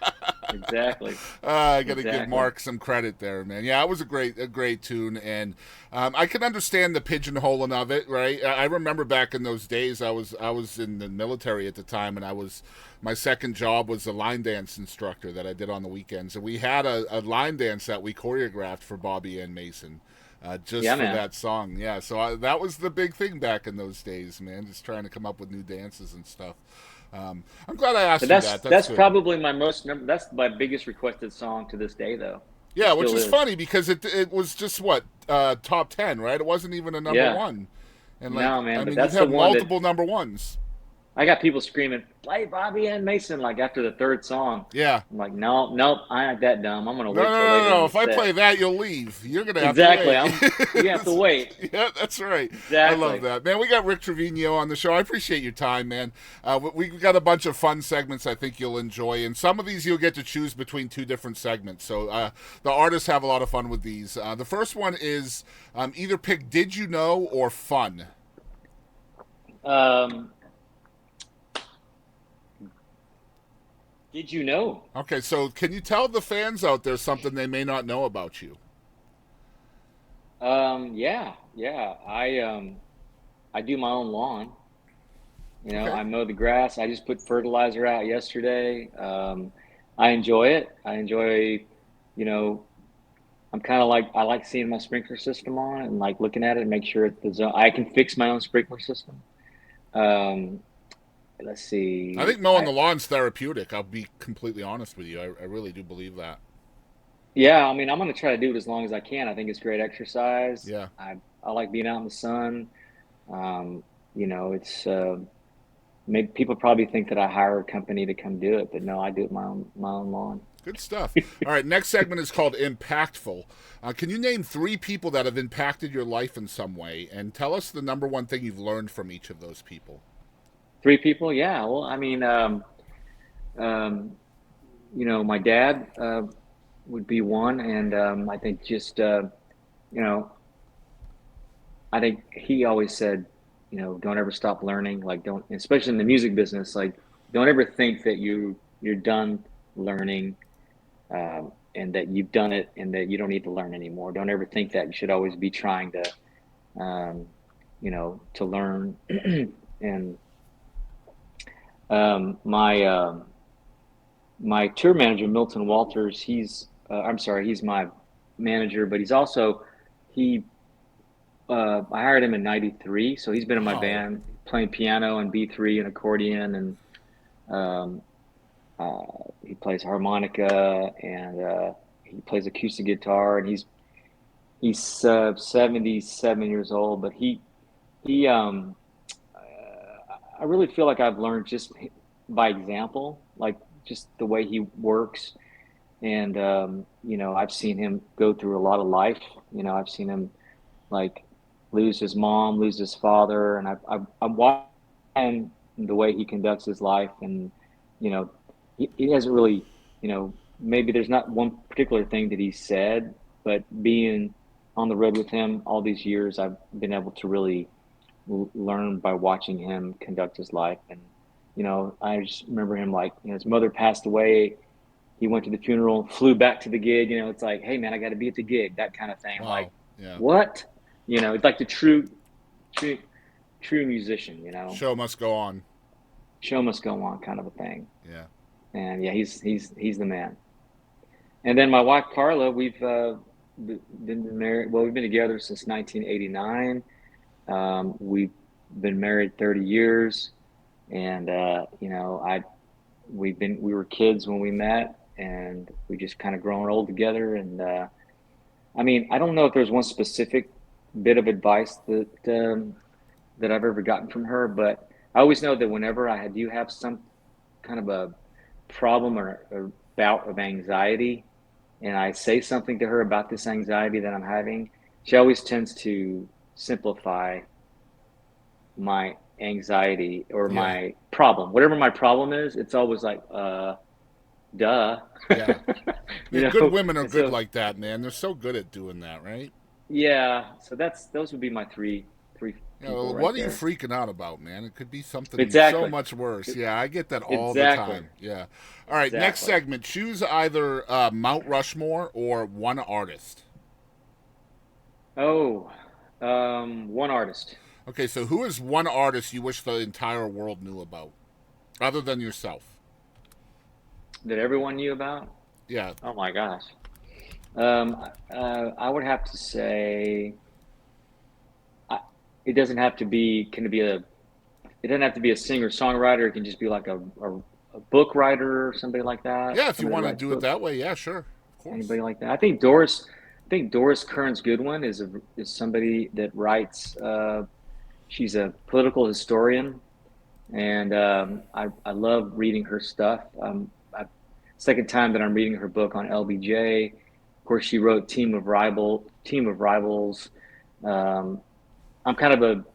exactly, I got to give exactly. Mark some credit there, man. Yeah, it was a great tune, and I can understand the pigeonholing of it, right? I remember back in those days, I was in the military at the time, and my second job was a line dance instructor that I did on the weekends, and we had a line dance that we choreographed for Bobbie Ann Mason. Just Yeah, for man. that song, yeah. So that was the big thing back in those days, man. Just trying to come up with new dances and stuff. I'm glad I But asked you that's that. That's that's good. probably my most number. That's my biggest requested song to this day, though. It Yeah, which still is is. funny because it was just what top 10, right? It wasn't even a number Yeah. one, and No, like I man. But mean, you've that's the had one that multiple number ones. I got people screaming, "Play Bobbie Ann Mason!" Like after the third song. Yeah. I'm like, no, nope, I ain't that dumb. I'm gonna No, no, wait till no, no, later in no. the If I set. play that, you'll leave. You're gonna have to Exactly. wait. You have to wait. Yeah, that's right. I love Exactly. that, man. We got Rick Trevino on the show. I appreciate your time, man. We got a bunch of fun segments I think you'll enjoy, and some of these you'll get to choose between two different segments. So the artists have a lot of fun with these. The first one is either pick "Did You Know" or "Fun." Um, did you know? Okay, so can you tell the fans out there something they may not know about you? Yeah, yeah. I do my own lawn. Okay. I mow the grass. I just put fertilizer out yesterday. I enjoy it. I enjoy, you know, I'm kind of like I like seeing my sprinkler system on and like looking at it and make sure the zone. I can fix my own sprinkler system. Um, let's I see. think mowing the lawn's therapeutic. I'll be completely honest with you. I really do believe that. Yeah, I mean, I'm gonna try to do it as long as I can. I think it's great exercise. Yeah. I like being out in the sun. Um, it's maybe people probably think that I hire a company to come do it, but no, I do it my own lawn. Good stuff. All right, next segment is called Impactful. Can you name three people that have impacted your life in some way, and tell us the number one thing you've learned from each of those people? Three people, yeah. Well, I mean, um, my dad would be one, and I think just you know, I think he always said, don't ever stop learning. Like, don't, especially in the music business, like, don't ever think that you're done learning, and that you've done it and that you don't need to learn anymore. Don't ever think that. You should always be trying um, to learn. And my my tour manager, Milton Walters, I'm sorry, he's my manager, but he's also he I hired him in '93, so he's been in my Wow. band playing piano and B3 and accordion, and um, he plays harmonica, and he plays acoustic guitar, and he's 77 years old, but he I really feel like I've learned just by example, like just the way he works, and I've seen him go through a lot of life. I've seen him like lose his mom, lose his father, and I'm watching the way he conducts his life, and you know, he hasn't really, maybe there's not one particular thing that he said, but being on the road with him all these years, I've been able to really learn by watching him conduct his life, and I just remember him like, his mother passed away. He went to the funeral, flew back to the gig. It's like, hey man, I got to be at the gig, that kind of thing. I'm like, Wow. Yeah. what? It's like the true, true musician. Show must go on. Show must go on, kind of a thing. Yeah. And yeah, he's the man. And then my wife Carla, we've been married. Well, we've been together since 1989. We've been married 30 years, and we were kids when we met, and we just kind of grown old together. And I mean, I don't know if there's one specific bit of advice that I've ever gotten from her, but I always know that whenever I do have some kind of a problem, or bout of anxiety and I say something to her about this anxiety that I'm having, she always tends to simplify my anxiety or Yeah. my problem. Whatever my problem is, it's always like, duh. Yeah. You Yeah, good know? women are And good so, like that, man. They're so good at doing that, right? yeah, so those would be my three You know, people right what are you there. freaking out about, man? It could be something so Exactly. much worse. Yeah, I get that all the Exactly. time. Yeah. All right, next Exactly. segment. Choose either Mount Rushmore or one artist. Oh, one artist Okay, so who is one artist you wish the entire world knew about, other than yourself? that everyone knew about. Yeah. Oh my gosh. I would have to say, I, it doesn't have to be. Can it be a? It doesn't have to be a singer songwriter. It can just be like a book writer or somebody like that. Yeah, if you Somebody that want to writes do it books. that way, yeah, sure. Of course. Anybody like that? I think Doris Kearns Goodwin is somebody that writes. She's a political historian, and I love reading her stuff. Second time that I'm reading her book on LBJ. Of course, she wrote Team of Rivals. Um, I'm kind of a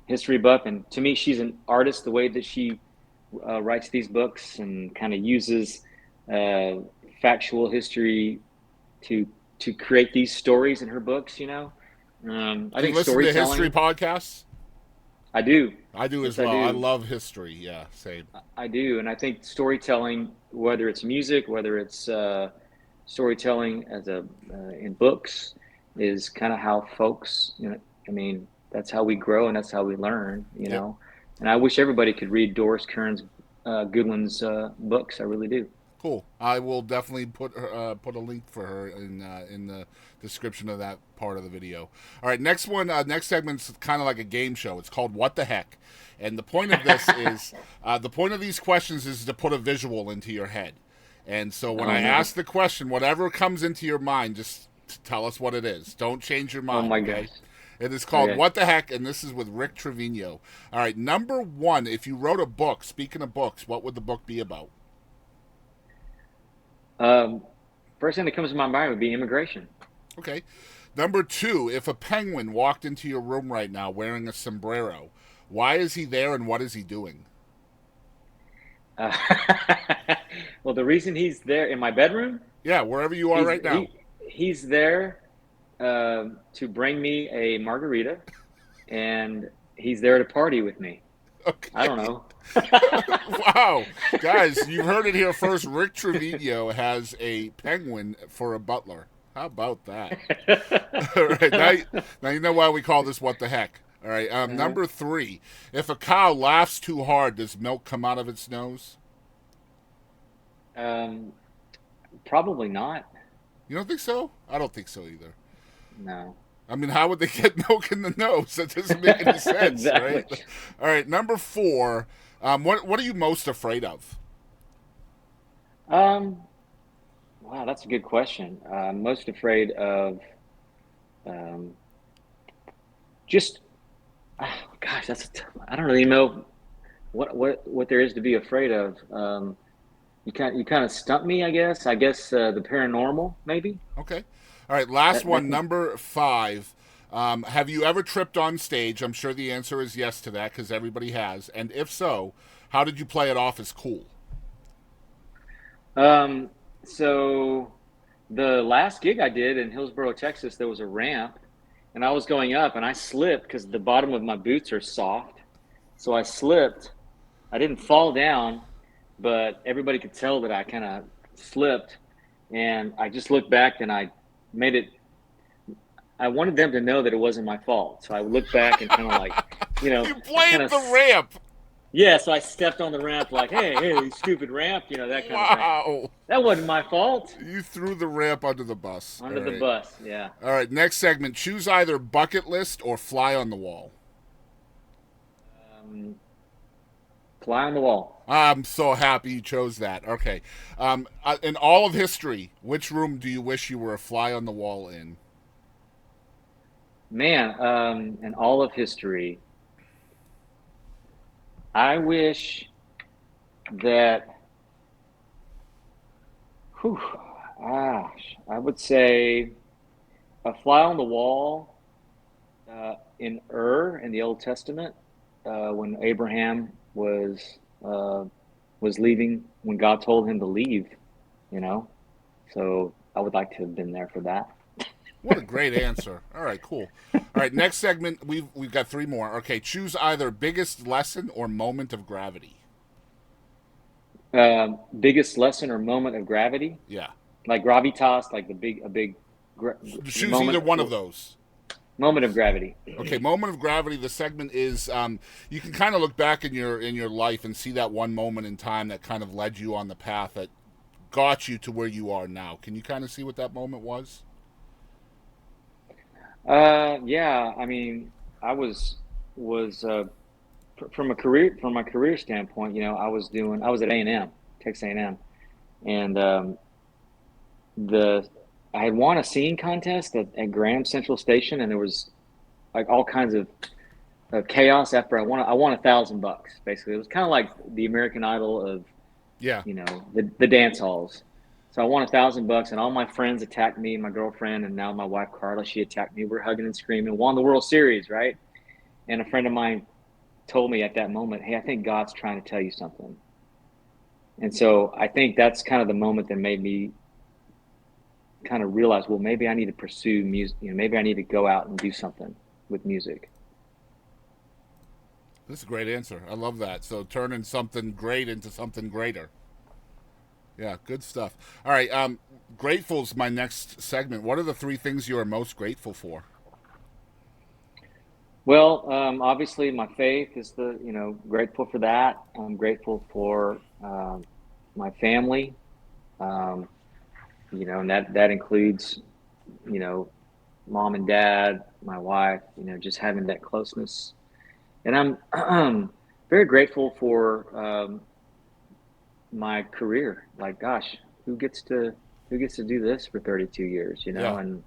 history buff, and to me, she's an artist. The way that she writes these books and kind of uses uh, factual history to create these stories in her books. I Do you think listen to history storytelling. podcasts? I do. I do as Yes, I well. I do. love history. Yeah, same. I do, and I think storytelling, whether it's music, whether it's storytelling as a in books, is kind of how folks. I mean, that's how we grow and that's how we learn. Yep. And I wish everybody could read Doris Kearns Goodwin's books. I really do. Cool. I will definitely put a link for her in the description of that part of the video. All right, next one. Next segment's kind of like a game show. It's called What the Heck, and the point of this is the point of these questions is to put a visual into your head. And so when Oh I no! ask the question, whatever comes into your mind, just tell us what it is. Don't change your Oh mind. my gosh! Okay. It is called Okay. What the Heck, and this is with Rick Trevino. All right, number one. If you wrote a book, speaking of books, what would the book be about? Um, First thing that comes to my mind would be immigration. Okay. Number two, if a penguin walked into your room right now wearing a sombrero, why is he there and what is he doing? Uh, well, the reason he's there in my bedroom, Yeah, wherever you are he's right now. he's there to bring me a margarita, and he's there to party with me. I don't Okay. know. Wow. Guys, you heard it here first. Rick Trevino has a penguin for a butler. How about that? All right. Now you know why we call this What the Heck. All right. Uh-huh. Number three, if a cow laughs too hard, does milk come out of its nose? Um, Probably not. You don't think so? I don't think so either. No. I mean, how would they get milk in the nose? That doesn't make any sense, Exactly. right? All right, number four. What are you most afraid of? Um, wow, that's a good question. I'm most afraid of um, just, gosh, I don't really know what there is to be afraid of. You kind of stumped me, I guess. I guess the paranormal, maybe. Okay. All right, last That one, can. number five. Have you ever tripped on stage? I'm sure the answer is yes to that because everybody has. And if so, how did you play it off as cool? Um, so the last gig I did in Hillsboro, Texas, there was a ramp, and I was going up, and I slipped because the bottom of my boots are soft. So I slipped. I didn't fall down, but everybody could tell that I kind of slipped, and I just looked back and I made it. I wanted them to know that it wasn't my fault, so I looked back and kind of like, You kind blamed of. the ramp. Yeah, so I stepped on the ramp like, hey, stupid ramp, that kind of thing. Wow. That wasn't my fault. You threw the ramp under the bus. All Under the right. bus, yeah. All right, next segment. Choose either bucket list or fly on the wall. Um, Fly on the wall. I'm so happy you chose that. Okay. In all of history, which room do you wish you were a fly on the wall in? Man, in all of history, I wish that Whew, gosh, I would say a fly on the wall in in the Old Testament when Abraham uh, was leaving when God told him to leave. You know, so I would like to have been there for that. What a great answer. All right, cool. All right, next segment, we've got three more. Okay, choose either biggest lesson or moment of gravity. Biggest lesson or moment of gravity, Yeah. like gravitas, like a big Choose either moment one of those. moment of gravity. Okay, moment of gravity. The segment is you can kind of look back in your life and see that one moment in time that kind of led you on the path that got you to where you are now. Can you kind of see what that moment was? Yeah, I mean, I was from my career standpoint, I was at A&M, Texas A&M, and the I had won a singing contest at Graham Central Station, and there was like all kinds of chaos after I won $1,000 basically. It was kind of like the American Idol of Yeah. the dance halls. So I won $1,000, and all my friends attacked me, my girlfriend, and now my wife Carla. She attacked me. We're hugging and screaming. Won the World Series, right? And a friend of mine told me at that moment, "Hey, I think God's trying to tell you something." And so I think that's kind of the moment that made me kind of realize, well, maybe I need to pursue music. Maybe I need to go out and do something with music. This is a great answer. I love that. So turning something great into something greater. Yeah, good stuff. All right, grateful's my next segment. What are the three things you are most grateful for? Well, obviously, my faith is grateful for that. I'm grateful for my family, um, and that includes, you know, mom and dad, my wife, just having that closeness. And I'm very grateful for my career. Like, gosh, who gets to who gets to do this for 32 years, Yeah. And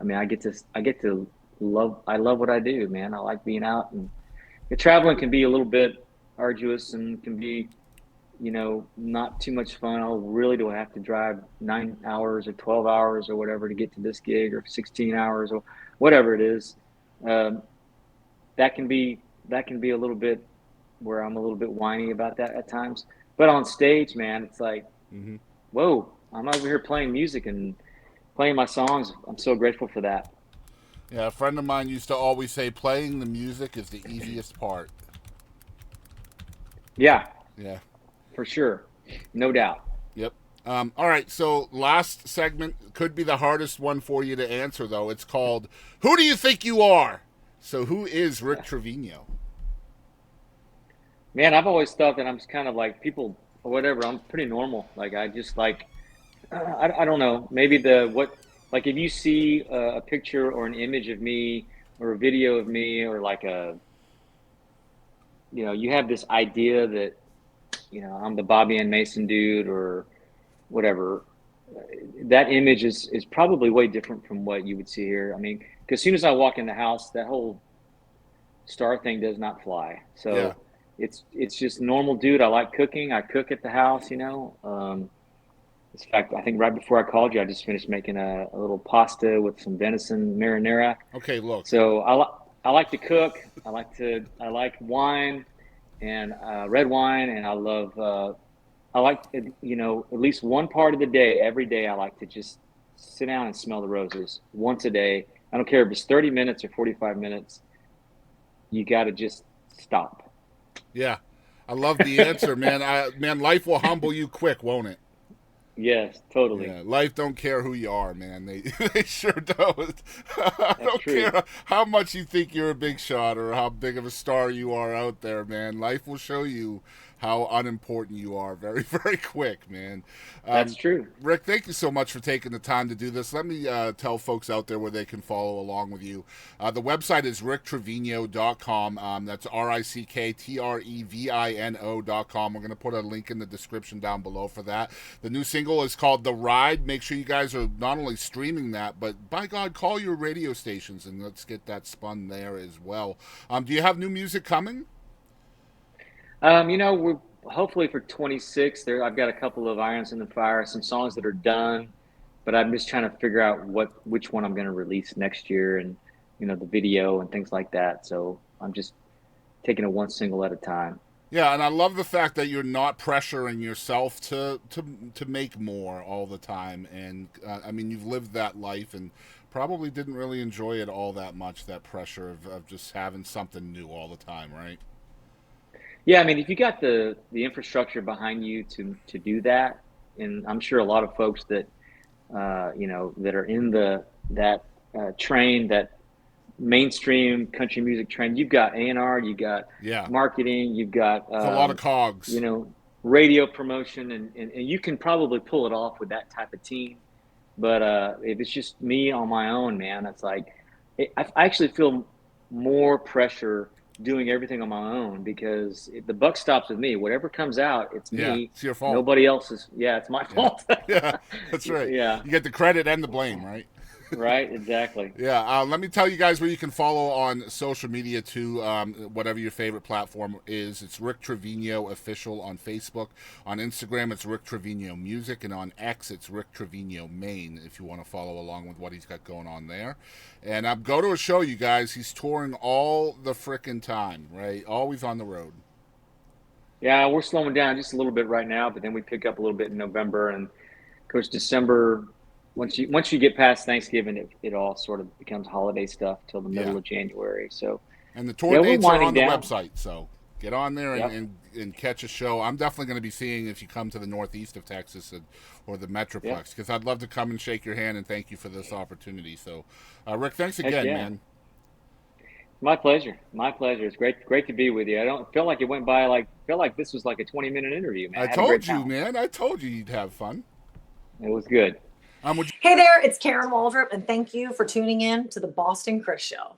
I mean, I get to I love what I do, man. I like being out, and the traveling can be a little bit arduous and can be, not too much fun. Oh, really, do I have to drive 9 hours or 12 hours or whatever to get to this gig, or 16 hours or whatever it is? Um, that can be a little bit where I'm a little bit whiny about that at times. But on stage, man, it's like, Hmm. whoa, I'm over here playing music and playing my songs. I'm so grateful for that. Yeah, a friend of mine used to always say playing the music is the easiest part. Yeah, Yeah. for sure. No doubt. Yep. All right, so last segment could be the hardest one for you to answer, though. It's called "Who Do You Think You Are?" So, who is Rick Trevino? Man, I've always thought that I'm just kind of like people or whatever. I'm pretty normal. Like I just like I don't know. Maybe like if you see a picture or an image of me or a video of me or like you have this idea that I'm the Bobbie Ann Mason dude or whatever. That image is probably way different from what you would see here. I mean, because as soon as I walk in the house, that whole star thing does not fly. Yeah. So it's just normal dude. I like cooking. I cook at the house. In fact, I think right before I called you, I just finished making a little pasta with some venison marinara. Okay, look. So I like to cook. I like wine and red wine, and I like at least one part of the day every day. I like to just sit down and smell the roses once a day. I don't care if it's 30 minutes or 45 minutes. You got to just stop. Yeah. I love the answer, man. Man, life will humble you quick, won't it? Yes, totally. Yeah, life don't care who you are, man. They they sure don't. I That's don't true. care how much you think you're a big shot or how big of a star you are out there, man. Life will show you how unimportant you are very, very quick, man. That's true. Rick, thank you so much for taking the time to do this. Let me tell folks out there where they can follow along with you. The website is ricktrevino.com. That's RickTrevino.com. We're going to put a link in the description down below for that. The new single is called The Ride. Make sure you guys are not only streaming that, but by God, call your radio stations and let's get that spun there as well. Do you have new music coming? You know, hopefully for 26, I've got a couple of irons in the fire, some songs that are done, but I'm just trying to figure out which one I'm going to release next year, and the video and things like that. So I'm just taking it one single at a time. Yeah, and I love the fact that you're not pressuring yourself to make more all the time. And I mean, you've lived that life and probably didn't really enjoy it all that much. That pressure of just having something new all the time, right? Yeah, I mean, if you got the infrastructure behind you to do that, and I'm sure a lot of folks that that are in that train, that mainstream country music trend. You've got A&R, you got marketing, you've got it's a lot of cogs. Radio promotion, and you can probably pull it off with that type of team. But if it's just me on my own, man, it's like I actually feel more pressure doing everything on my own, because the buck stops with me. Whatever comes out, it's me. It's your fault. Nobody else is. Yeah, it's my fault. Yeah, that's right. Yeah, you get the credit and the blame, right? Right, exactly. Yeah, let me tell you guys where you can follow on social media too, whatever your favorite platform is. It's Rick Trevino Official on Facebook. On Instagram, it's Rick Trevino Music. And on X, it's Rick Trevino Main, if you want to follow along with what he's got going on there. And go to a show, you guys. He's touring all the frickin' time, right? Always on the road. Yeah, we're slowing down just a little bit right now, but then we pick up a little bit in November. And, of course, December... Once you get past Thanksgiving, it all sort of becomes holiday stuff till the middle of January. So, and the tour dates are on the down. website, so get on there and catch a show. I'm definitely going to be seeing if you come to the northeast of Texas or the Metroplex, because I'd love to come and shake your hand and thank you for this opportunity. So, Rick, thanks again, man. My pleasure. My pleasure. It's great to be with you. I don't feel like it went by feel like this was like a 20-minute interview, man. I told you, man. I told you you'd have fun. It was good. Hey there, it's Karen Waldrop, and thank you for tuning in to the Boston Chris Show.